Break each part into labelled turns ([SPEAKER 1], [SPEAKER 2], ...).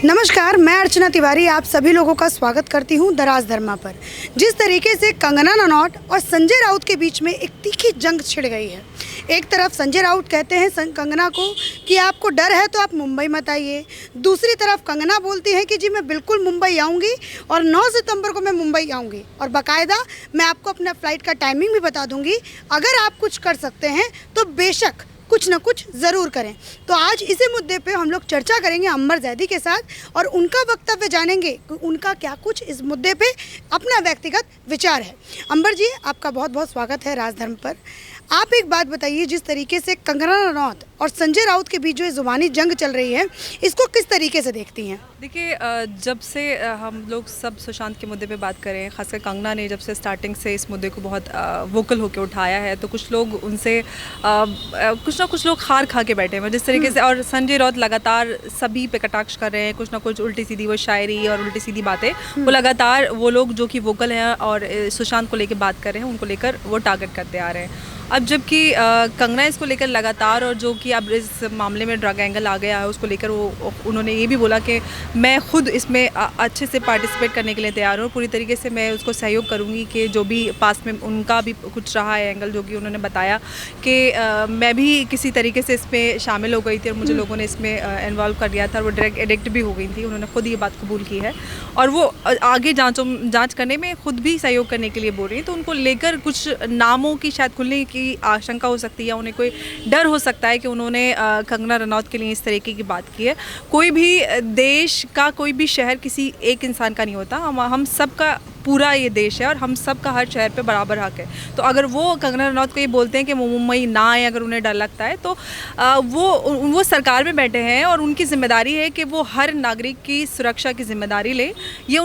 [SPEAKER 1] नमस्कार, मैं अर्चना तिवारी आप सभी लोगों का स्वागत करती हूं दराज धर्मा पर। जिस तरीके से कंगना रनौत और संजय राउत के बीच में एक तीखी जंग छिड़ गई है। एक तरफ संजय राउत कहते हैं कंगना को कि आपको डर है तो आप मुंबई मत आइए। दूसरी तरफ कंगना बोलती है कि जी मैं बिल्कुल मुंबई आऊँगी और 9 सितंबर को मैं मुंबई आऊँगी और बाकायदा मैं आपको अपना फ़्लाइट का टाइमिंग भी बता दूँगी। अगर आप कुछ कर सकते हैं तो बेशक कुछ ना कुछ ज़रूर करें। तो आज इसी मुद्दे पे हम लोग चर्चा करेंगे अंबर ज़ैदी के साथ और उनका वक्तव्य जानेंगे कि उनका क्या कुछ इस मुद्दे पे अपना व्यक्तिगत विचार है। अंबर जी, आपका बहुत बहुत स्वागत है राजधर्म पर। आप एक बात बताइए, जिस तरीके से कंगना रनौत और संजय राउत के बीच जो ज़ुबानी जंग चल रही है, इसको किस तरीके से देखती हैं?
[SPEAKER 2] देखिए, जब से हम लोग सब सुशांत के मुद्दे पे बात करें, खासकर कंगना ने जब से स्टार्टिंग से इस मुद्दे को बहुत वोकल होकर उठाया है, तो कुछ लोग उनसे कुछ ना कुछ लोग हार खा के बैठे हैं जिस तरीके से। और संजय राउत लगातार सभी पे कटाक्ष कर रहे हैं, कुछ ना कुछ उल्टी सीधी वो शायरी और उल्टी सीधी बातें वो लगातार वो लोग जो कि वोकल हैं और सुशांत को लेकर बात कर रहे हैं, उनको लेकर वो टारगेट करते आ रहे हैं। अब जबकि कंगना इसको लेकर लगातार, और जो कि अब इस मामले में ड्रग एंगल आ गया है, उसको लेकर उन्होंने ये भी बोला कि मैं खुद इसमें अच्छे से पार्टिसिपेट करने के लिए तैयार हूँ। पूरी तरीके से मैं उसको सहयोग करूँगी कि जो भी पास में उनका भी कुछ रहा है एंगल, जो कि उन्होंने बताया कि मैं भी किसी तरीके से इसमें शामिल हो गई थी और मुझे लोगों ने इसमें इन्वॉल्व कर दिया था और वो ड्रग एडिक्ट भी हो गई थी। उन्होंने खुद ये बात कबूल की है और वो आगे जाँच करने में खुद भी सहयोग करने के लिए बोल रही हैं। तो उनको लेकर कुछ नामों की शायद खुलने की आशंका हो सकती है, उन्हें कोई डर हो सकता है कि उन्होंने कंगना रनौत के लिए इस तरीके की बात की है। कोई भी देश का कोई भी शहर किसी एक इंसान का नहीं होता, हम सब का पूरा ये देश है और हम सब का हर शहर पे बराबर हक है। तो अगर वो कंगना रनौत को ये बोलते हैं कि वो मुंबई ना आए, अगर उन्हें डर लगता है, तो वो सरकार में बैठे हैं और उनकी जिम्मेदारी है कि वो हर नागरिक की सुरक्षा की जिम्मेदारी ले। ये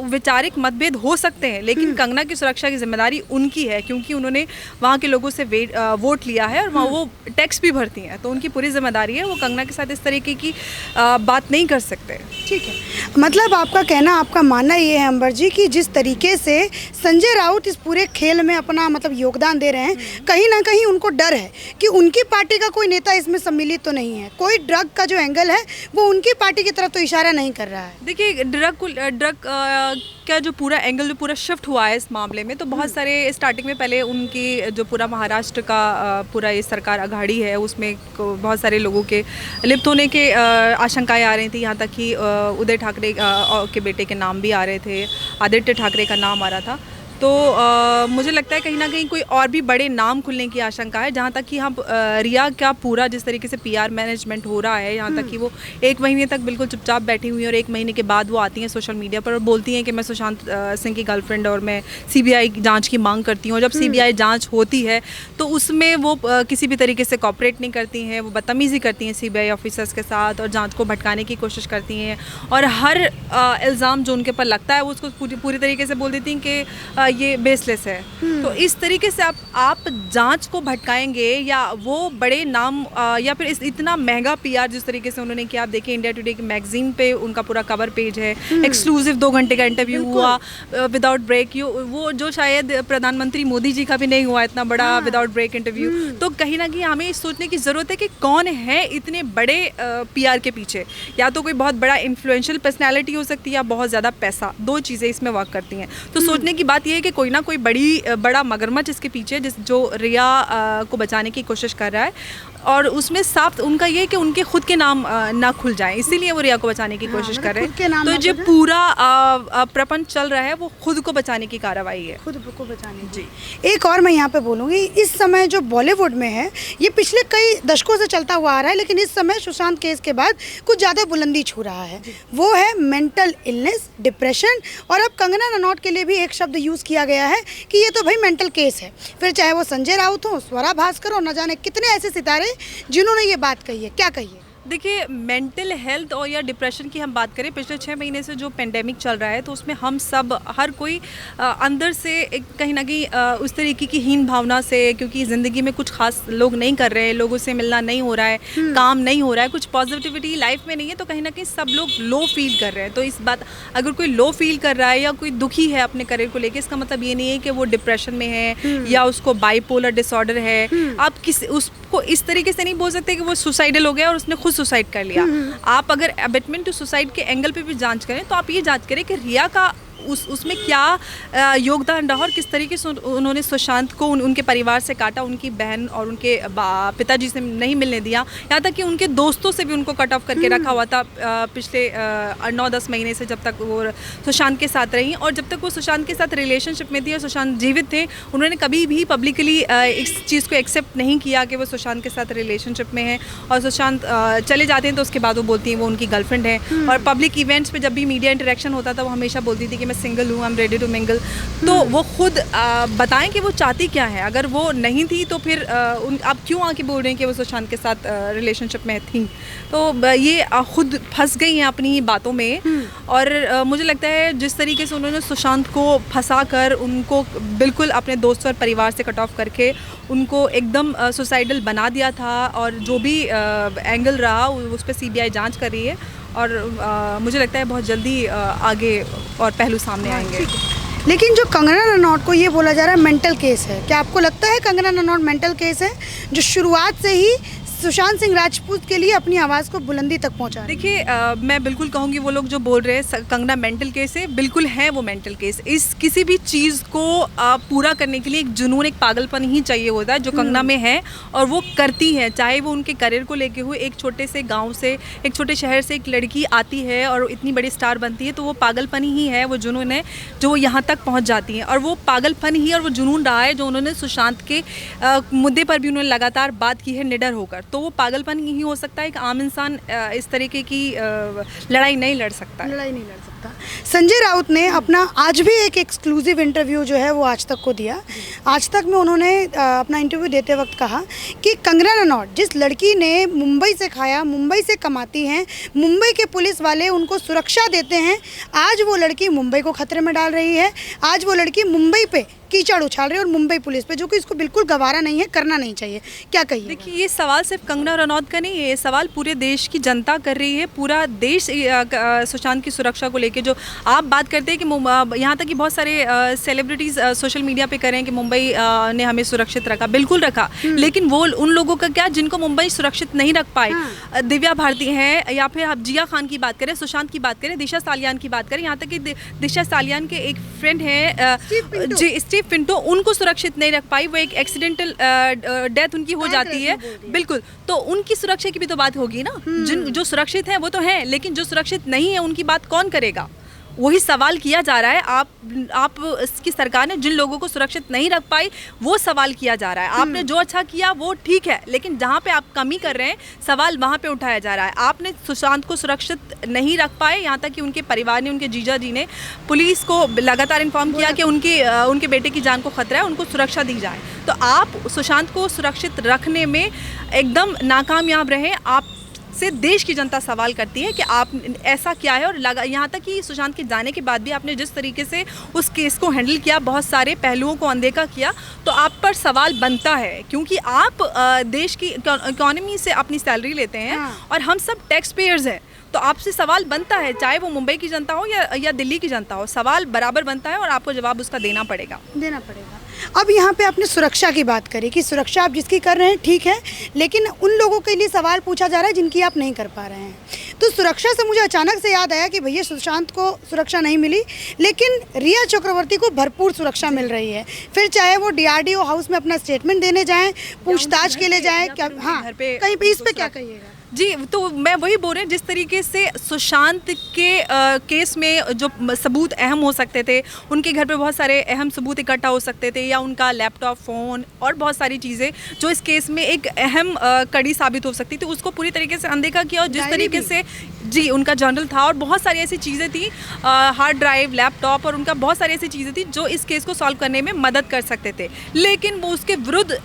[SPEAKER 2] वैचारिक मतभेद हो सकते हैं, लेकिन कंगना की सुरक्षा की जिम्मेदारी उनकी है, क्योंकि उन्होंने वहाँ के लोगों से वोट लिया है और वहाँ वो टैक्स भी भरती हैं, तो उनकी पूरी जिम्मेदारी है। वो कंगना के साथ इस तरीके की बात नहीं कर सकते।
[SPEAKER 1] ठीक है, मतलब आपका कहना, आपका मानना ये है अंबर जी कि जिस तरीके से संजय राउत इस पूरे खेल में अपना योगदान दे रहे हैं, कहीं ना कहीं उनको डर है कि उनकी पार्टी का कोई नेता इसमें सम्मिलित तो नहीं है, कोई ड्रग का जो एंगल है वो उनकी पार्टी की तरफ तो इशारा नहीं कर रहा है।
[SPEAKER 2] देखिए, ड्रग का जो पूरा एंगल जो पूरा शिफ्ट हुआ है इस मामले में, तो बहुत सारे स्टार्टिंग में पहले उनकी जो पूरा महाराष्ट्र का पूरा ये सरकार अघाड़ी है, उसमें बहुत सारे लोगों के लिप्त होने के आशंकाएं आ रही थी। यहाँ तक कि उदय ठाकरे के बेटे के नाम भी आ रहे थे, आदित्य ठाकरे का नाम आ रहा था। तो मुझे लगता है कहीं ना कहीं कोई और भी बड़े नाम खुलने की आशंका है। जहाँ तक कि हम रिया का पूरा जिस तरीके से पीआर मैनेजमेंट हो रहा है, यहाँ तक कि वो 1 महीने तक बिल्कुल चुपचाप बैठी हुई है और 1 महीने के बाद वो आती हैं सोशल मीडिया पर और बोलती हैं कि मैं सुशांत सिंह की गर्लफ्रेंड और मैं सीबीआई जांच की मांग करती हूँ। और जब सीबीआई जांच होती है तो उसमें वो किसी भी तरीके से कॉपरेट नहीं करती हैं, वो बदतमीज़ी करती हैं सीबीआई ऑफिसर्स के साथ और जाँच को भटकाने की कोशिश करती हैं और हर इल्ज़ाम जो उनके ऊपर लगता है वो उसको पूरी तरीके से बोल देती हैं कि ये बेसलेस है। तो इस तरीके से आप जांच को भटकाएंगे या वो बड़े नाम या फिर इतना महंगा पीआर जिस तरीके से उन्होंने किया। आप देखिए, इंडिया टुडे की मैगजीन पे उनका पूरा कवर पेज है, एक्सक्लूसिव 2 घंटे का इंटरव्यू हुआ विदाउट ब्रेक, वो जो शायद प्रधानमंत्री मोदी जी का भी नहीं हुआ इतना बड़ा विदाउट ब्रेक इंटरव्यू। तो कहीं ना कहीं हमें सोचने की ज़रूरत है कि कौन है इतने बड़े पीआर के पीछे। या तो कोई बहुत बड़ा इन्फ्लुएंशियल पर्सनैलिटी हो सकती है या बहुत ज़्यादा पैसा, 2 चीज़ें इसमें वर्क करती हैं। तो सोचने की बात यह है कि कोई ना कोई बड़ा मगरमच्छ इसके पीछे जो रिया को बचाने की कोशिश कर रहा है और उसमें साफ उनका ये है कि उनके खुद के नाम ना खुल जाएं, इसीलिए वो रिया को बचाने की कोशिश कर रहे हैं। तो जो पूरा प्रपंच चल रहा है वो खुद को बचाने की कार्रवाई है,
[SPEAKER 1] खुद को बचाने जी। एक और मैं यहाँ पे बोलूँगी, इस समय जो बॉलीवुड में है ये पिछले कई दशकों से चलता हुआ आ रहा है, लेकिन इस समय सुशांत केस के बाद कुछ ज़्यादा बुलंदी छू रहा है, वो है मेंटल इलनेस, डिप्रेशन। और अब कंगना रनौत के लिए भी एक शब्द यूज़ किया गया है कि ये तो भाई मेंटल केस है। फिर चाहे वो संजय राउत हो, स्वरा भास्कर हो, न जाने कितने ऐसे सितारे जिन्होंने ये बात कही है। क्या कही है?
[SPEAKER 2] देखिए, मेंटल हेल्थ और या डिप्रेशन की हम बात करें, पिछले 6 महीने से जो पेंडेमिक चल रहा है तो उसमें हम सब हर कोई अंदर से एक कहीं ना कहीं उस तरीके की हीन भावना से, क्योंकि ज़िंदगी में कुछ खास लोग नहीं कर रहे हैं, लोगों से मिलना नहीं हो रहा है, काम नहीं हो रहा है, कुछ पॉजिटिविटी लाइफ में नहीं है, तो कहीं ना कहीं सब लोग लो फील कर रहे हैं। तो इस बात, अगर कोई लो फील कर रहा है या कोई दुखी है अपने करियर को लेकर, इसका मतलब ये नहीं है कि वो डिप्रेशन में है या उसको बाइपोलर डिसऑर्डर है। आप उसको इस तरीके से नहीं बोल सकते कि वो सुसाइडल हो गया और उसने खुद सुसाइड कर लिया। आप अगर अबेटमेंट टू सुसाइड के एंगल पे भी जांच करें तो आप ये जांच करें कि रिया का उसमें क्या योगदान रहा और किस तरीके से उन्होंने सुशांत को उनके परिवार से काटा, उनकी बहन और उनके पिताजी से नहीं मिलने दिया, यहाँ तक कि उनके दोस्तों से भी उनको कट ऑफ करके रखा हुआ था पिछले 9-10 महीने से, जब तक वो सुशांत के साथ रही और जब तक वो सुशांत के साथ रिलेशनशिप में थी और सुशांत जीवित थे। उन्होंने कभी भी पब्लिकली इस चीज़ को एक्सेप्ट नहीं किया कि वो सुशांत के साथ रिलेशनशिप में है और सुशांत चले जाते हैं तो उसके बाद वो बोलती हैं वो उनकी गर्लफ्रेंड है। और पब्लिक इवेंट्स पे जब भी मीडिया इंटरेक्शन होता था वो हमेशा बोलती थी कि मैं सिंगल हूँ, I am ready to mingle. तो वो खुद बताएं कि वो चाहती क्या है। अगर वो नहीं थी तो फिर आप क्यों आके बोल रहे हैं कि वो सुशांत के साथ रिलेशनशिप में थी। तो ये खुद फंस गई हैं अपनी ही बातों में। और मुझे लगता है जिस तरीके से उन्होंने सुशांत को फंसा कर उनको बिल्कुल अपने दोस्त और परिवार से कट ऑफ करके उनको एकदम सुसाइडल बना दिया था और जो भी एंगल रहा उस पर CBI जांच कर रही है और मुझे लगता है बहुत जल्दी आगे और पहलू सामने आएंगे।
[SPEAKER 1] लेकिन जो कंगना रनौत को ये बोला जा रहा है मेंटल केस है, क्या आपको लगता है कंगना रनौत मेंटल केस है जो शुरुआत से ही सुशांत सिंह राजपूत के लिए अपनी आवाज़ को बुलंदी तक पहुंचा?
[SPEAKER 2] देखिए मैं बिल्कुल कहूँगी वो लोग जो बोल रहे हैं कंगना मेंटल केस है, बिल्कुल है वो मेंटल केस। इस किसी भी चीज़ को पूरा करने के लिए एक जुनून, एक पागलपन ही चाहिए होता है जो कंगना में है और वो करती है। चाहे वो उनके करियर को लेके हुए, एक छोटे से गाँव से, एक छोटे शहर से एक लड़की आती है और इतनी बड़ी स्टार बनती है, तो वो पागलपन ही है, वो जुनून है जो वो यहाँ तक पहुँच जाती है। और वो पागलपन ही और वो जुनून रहा है जो उन्होंने सुशांत के मुद्दे पर भी उन्होंने लगातार बात की है निडर होकर। तो वो पागलपन ही हो सकता है। एक आम इंसान इस तरीके की लड़ाई नहीं लड़ सकता।
[SPEAKER 1] संजय राउत ने अपना आज भी एक एक्सक्लूसिव इंटरव्यू जो है वो आज तक को दिया। आज तक में उन्होंने अपना इंटरव्यू देते वक्त कहा कि कंगना रनौत जिस लड़की ने मुंबई से खाया, मुंबई से कमाती हैं, मुंबई के पुलिस वाले उनको सुरक्षा देते हैं, आज वो लड़की मुंबई को खतरे में डाल रही है। आज वो लड़की मुंबई पे कीचड़ उछाल रही है और मुंबई पुलिस पे, जो कि इसको बिल्कुल गवारा नहीं है, करना नहीं चाहिए। क्या कहिए?
[SPEAKER 2] देखिए ये सवाल सिर्फ कंगना रनौत का नहीं है, ये सवाल पूरे देश की जनता कर रही है। पूरा देश सुशांत की सुरक्षा को लेके जो आप बात करते हैं कि यहाँ तक कि बहुत सारे सेलिब्रिटीज़ सोशल मीडिया पे कर रहे हैं कि मुंबई ने हमें सुरक्षित रखा, बिल्कुल रखा। लेकिन वो उन लोगों का क्या जिनको मुंबई सुरक्षित नहीं रख पाए। दिव्या भारती हैं या फिर आप जिया खान की बात करें, सुशांत की बात करें, दिशा सालियान की बात करें, यहाँ तक कि दिशा सालियान के एक फ्रेंड हैं जी स्टीव पिंटो, उनको सुरक्षित नहीं रख पाई। वो एक एक्सीडेंटल डेथ उनकी हो जाती है, बिल्कुल। तो उनकी सुरक्षा की भी तो बात होगी ना। जो सुरक्षित हैं वो तो हैं, लेकिन जो सुरक्षित नहीं है उनकी बात कौन करेगा? वही सवाल किया जा रहा है। आप इसकी सरकार ने जिन लोगों को सुरक्षित नहीं रख पाई वो सवाल किया जा रहा है। आपने जो अच्छा किया वो ठीक है, लेकिन जहाँ पे आप कमी कर रहे हैं सवाल वहाँ पे उठाया जा रहा है। आपने सुशांत को सुरक्षित नहीं रख पाए, यहाँ तक कि उनके परिवार ने, उनके जीजा जी ने पुलिस को लगातार इन्फॉर्म किया कि उनके बेटे की जान को खतरा है, उनको सुरक्षा दी जाए। तो आप सुशांत को सुरक्षित रखने में एकदम नाकामयाब रहे। आप से देश की जनता सवाल करती है कि आप ऐसा क्या है। और यहाँ तक कि सुशांत के जाने के बाद भी आपने जिस तरीके से उस केस को हैंडल किया, बहुत सारे पहलुओं को अनदेखा किया, तो आप पर सवाल बनता है। क्योंकि आप देश की इकोनॉमी से अपनी सैलरी लेते हैं और हम सब टैक्स पेयर्स हैं, तो आपसे सवाल बनता है, चाहे वो मुंबई की जनता हो या दिल्ली की जनता हो, सवाल बराबर बनता है और आपको जवाब उसका देना पड़ेगा।
[SPEAKER 1] अब यहाँ पे आपने सुरक्षा की बात करी कि सुरक्षा आप जिसकी कर रहे हैं ठीक है, लेकिन उन लोगों के लिए सवाल पूछा जा रहा है जिनकी आप नहीं कर पा रहे हैं। तो सुरक्षा से मुझे अचानक से याद आया कि भैया सुशांत को सुरक्षा नहीं मिली, लेकिन रिया चक्रवर्ती को भरपूर सुरक्षा मिल रही है। फिर चाहे वो DRDO हाउस में अपना स्टेटमेंट देने जाएँ, पूछताछ के लिए जाएँ, क्या हाँ कहीं पे इस पर क्या कहिएगा?
[SPEAKER 2] जी, तो मैं वही बोल रही हूँ, जिस तरीके से सुशांत के केस में जो सबूत अहम हो सकते थे, उनके घर पे बहुत सारे अहम सबूत इकट्ठा हो सकते थे, या उनका लैपटॉप, फ़ोन और बहुत सारी चीज़ें जो इस केस में एक अहम कड़ी साबित हो सकती थी, उसको पूरी तरीके से अनदेखा किया। और जिस तरीके से जी उनका जर्नल था और बहुत सारी ऐसी चीज़ें थी, हार्ड ड्राइव, लैपटॉप और उनका बहुत सारी ऐसी चीज़ें थी जो इस केस को सॉल्व करने में मदद कर सकते थे, लेकिन वो उसके विरुद्ध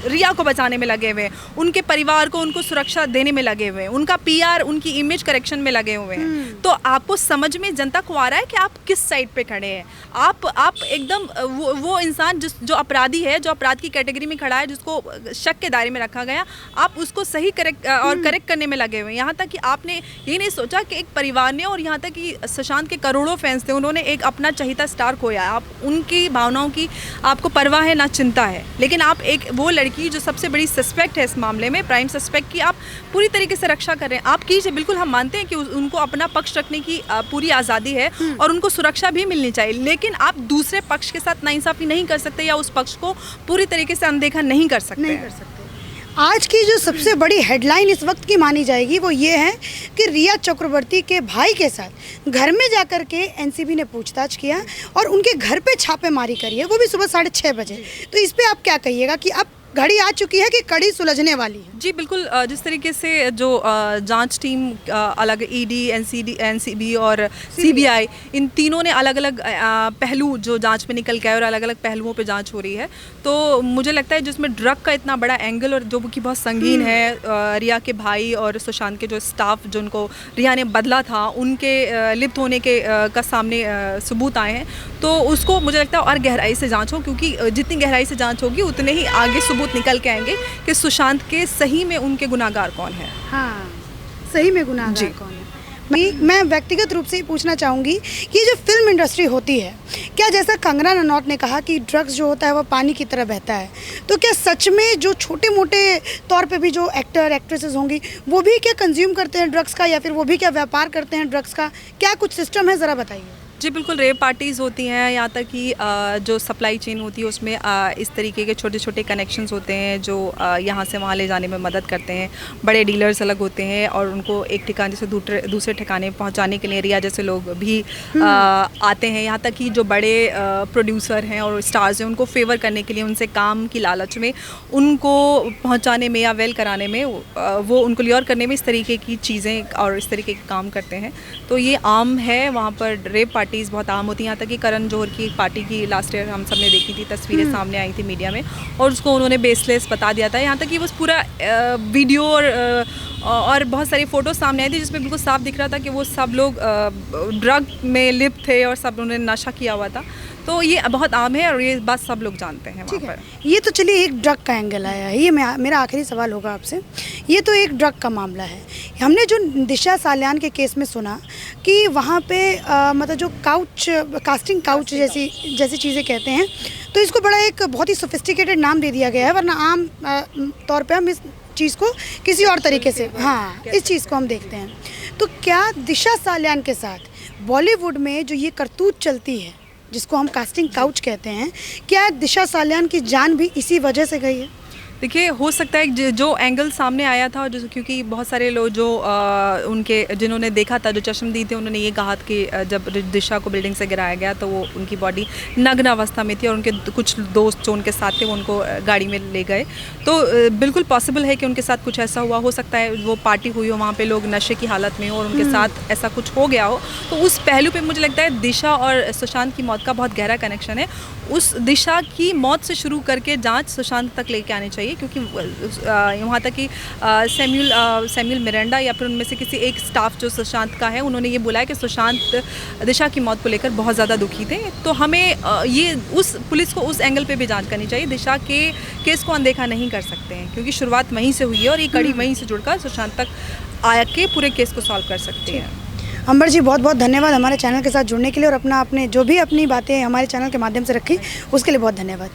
[SPEAKER 2] रिया को बचाने में लगे हुए, उनके परिवार को उनको सुरक्षा देने में लगे हुए हैं, उनका PR, उनकी इमेज करेक्शन में लगे हुए हैं। तो आपको समझ में जनता को आ रहा है कि आप किस साइड पे खड़े हैं। आप एकदम वो इंसान जो अपराधी है, जो अपराध की कैटेगरी में खड़ा है, जिसको शक के दायरे में रखा गया, आप उसको सही करेक्ट करने में लगे हुए हैं। यहाँ तक कि आपने ये नहीं सोचा कि एक परिवार ने, और यहाँ तक कि सुशांत के करोड़ों फैंस थे, उन्होंने एक अपना चहीता स्टार खोया। आप उनकी भावनाओं की आपको परवाह है ना चिंता है, लेकिन आप एक वो लड़की जो सबसे बड़ी सस्पेक्ट है इस मामले में, प्राइम सस्पेक्ट की आप पूरी तरीके से रक्षा कर रहे हैं। आप कीजिए, बिल्कुल हम मानते हैं कि उनको अपना पक्ष रखने की पूरी आज़ादी है और उनको सुरक्षा भी मिलनी चाहिए, लेकिन आप दूसरे पक्ष के साथ नाइंसाफ़ी नहीं कर सकते या उस पक्ष को पूरी तरीके से अनदेखा नहीं कर सकते।
[SPEAKER 1] आज की जो सबसे बड़ी हेडलाइन इस वक्त की मानी जाएगी वो ये है कि रिया चक्रवर्ती के भाई के साथ घर में जाकर के एनसीबी ने पूछताछ किया और उनके घर पे छापेमारी करी है, वो भी सुबह 6:30 बजे। तो इस पे आप क्या कहिएगा कि अब घड़ी आ चुकी है कि कड़ी सुलझने वाली है?
[SPEAKER 2] जी बिल्कुल, जिस तरीके से जो जांच टीम अलग ईडी, एनसीबी और सीबीआई, इन तीनों ने अलग अलग पहलू जो जांच में निकल के आए और अलग अलग पहलुओं पे जांच हो रही है, तो मुझे लगता है जिसमें ड्रग का इतना बड़ा एंगल और जो कि बहुत संगीन है, रिया के भाई और सुशांत के जो स्टाफ जो उनको रिया ने बदला था, उनके लिप्त होने के का सामने सबूत आए हैं, तो उसको मुझे लगता है और गहराई से जाँच हो, क्योंकि जितनी गहराई से जाँच होगी उतने ही आगे सबूत निकल के आएंगे कि सुशांत के सही में उनके गुनाहगार कौन है।
[SPEAKER 1] हाँ, सही में गुनाहगार कौन है। मैं व्यक्तिगत रूप से ही पूछना चाहूँगी कि जो फिल्म इंडस्ट्री होती है, क्या जैसा कंगना रनौत ने कहा कि ड्रग्स जो होता है वो पानी की तरह बहता है, तो क्या सच में जो छोटे मोटे तौर पे भी जो एक्टर एक्ट्रेसेस होंगी वो भी क्या कंज्यूम करते हैं ड्रग्स का, या फिर वो भी क्या व्यापार करते हैं ड्रग्स का? क्या कुछ सिस्टम है, ज़रा बताइए।
[SPEAKER 2] जी बिल्कुल, रेप पार्टीज़ होती हैं, यहाँ तक कि जो सप्लाई चेन होती है उसमें इस तरीके के छोटे छोटे कनेक्शंस होते हैं जो यहाँ से वहाँ ले जाने में मदद करते हैं। बड़े डीलर्स अलग होते हैं और उनको एक ठिकाने से दूसरे ठिकाने पहुँचाने के लिए रिया जैसे लोग भी आते हैं। यहाँ तक कि जो बड़े प्रोड्यूसर हैं और स्टार्स हैं, उनको फेवर करने के लिए, उनसे काम की लालच में, उनको पहुँचाने में या वेल कराने में, वो उनको ल्योर करने में इस तरीके की चीज़ें और इस तरीके के काम करते हैं। तो ये आम है, वहाँ पर रेप पार्टीज़ बहुत आम होती हैं। यहाँ तक कि करण जौहर की एक पार्टी की लास्ट ईयर हम सब ने देखी थी, तस्वीरें सामने आई थी मीडिया में, और उसको उन्होंने बेसलेस बता दिया था। यहाँ तक कि वो पूरा वीडियो और बहुत सारी फ़ोटोज़ सामने आई थी जिसमें बिल्कुल साफ दिख रहा था कि वो सब लोग ड्रग में लिप्त थे और सब उन्होंने नशा किया हुआ था। तो ये बहुत आम है और ये बात सब लोग जानते हैं वहाँ पर।
[SPEAKER 1] ये तो चलिए एक ड्रग का एंगल आया है, ये मेरा आखिरी सवाल होगा आपसे। ये तो एक ड्रग का मामला है। हमने जो दिशा साल्यान के केस में सुना कि वहाँ पे मतलब जो कास्टिंग काउच जैसी चीज़ें कहते हैं, तो इसको बड़ा एक बहुत ही सोफिस्टिकेटेड नाम दे दिया गया है, वरना आम तौर पे हम इस चीज़ को किसी और तरीके से, हाँ, इस चीज़ को हम देखते हैं। तो क्या दिशा साल्यान के साथ बॉलीवुड में जो ये करतूत चलती है जिसको हम कास्टिंग काउच कहते हैं, क्या दिशा साल्यान की जान भी इसी वजह से गई है?
[SPEAKER 2] देखिए, हो सकता है जो एंगल सामने आया था, जो क्योंकि बहुत सारे लोग जो उनके जिन्होंने देखा था, जो चश्मदीद थे, उन्होंने ये कहा कि जब दिशा को बिल्डिंग से गिराया गया तो वो उनकी बॉडी नग्न अवस्था में थी और उनके कुछ दोस्त जो उनके साथ थे वो उनको गाड़ी में ले गए। तो बिल्कुल पॉसिबल है कि उनके साथ कुछ ऐसा हुआ। हो सकता है वो पार्टी हुई हो, वहाँ पे लोग नशे की हालत में हो और उनके साथ ऐसा कुछ हो गया हो। तो उस पहलू पे मुझे लगता है दिशा और सुशांत की मौत का बहुत गहरा कनेक्शन है। उस दिशा की मौत से शुरू करके जाँच सुशांत तक लेके आनी चाहिए, क्योंकि वहाँ तक कि सैमुअल मिरांडा या फिर उनमें से किसी एक स्टाफ जो सुशांत का है, उन्होंने ये बोला है कि सुशांत दिशा की मौत को लेकर बहुत ज़्यादा दुखी थे। तो हमें ये पुलिस को उस एंगल पे भी जांच करनी चाहिए। दिशा के केस को अनदेखा नहीं कर सकते हैं, क्योंकि शुरुआत वहीं से हुई है और ये कड़ी वहीं से जुड़कर सुशांत तक आया के पूरे केस को सॉल्व कर सकते हैं।
[SPEAKER 1] अंबर जी, बहुत बहुत धन्यवाद हमारे चैनल के साथ जुड़ने के लिए, और आपने जो भी अपनी बातें हमारे चैनल के माध्यम से रखी उसके लिए बहुत धन्यवाद।